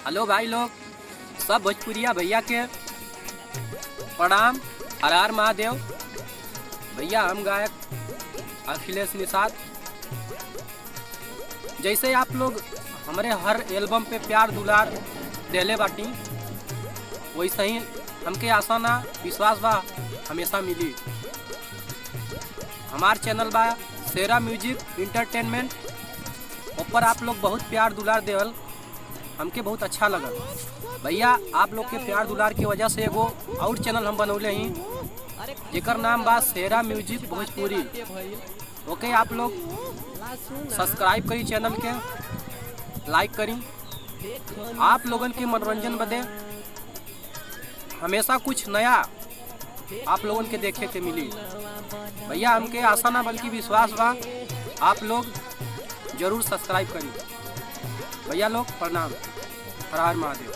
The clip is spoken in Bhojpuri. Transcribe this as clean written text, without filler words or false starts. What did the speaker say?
हेलो भाई लोग, सब भोजपुरिया भैया के प्रणाम। हर हर महादेव। भैया हम गायक अखिलेश निषाद। जैसे आप लोग हमारे हर एल्बम पे प्यार दुलार देले बाटी, वैसे ही हमके आशा ना विश्वास बा हमेशा मिली। हमार चैनल बा शेरा म्यूजिक इंटरटेनमेंट, ऊपर आप लोग बहुत प्यार दुलार देवल, हमके बहुत अच्छा लगा। भैया आप लोग के प्यार दुलार की वजह से एगो और चैनल हम बनौले ही, जेकर नाम बा शेरा म्यूजिक भोजपुरी। ओके, आप लोग सब्सक्राइब करी चैनल के, लाइक करी। आप लोगन के मनोरंजन बदे हमेशा कुछ नया आप लोगन के देखे के मिली। भैया हमके आशा ना बल्कि विश्वास बा आप लोग जरूर सब्सक्राइब करी। भैया लोग प्रणाम। हर हर महादेव।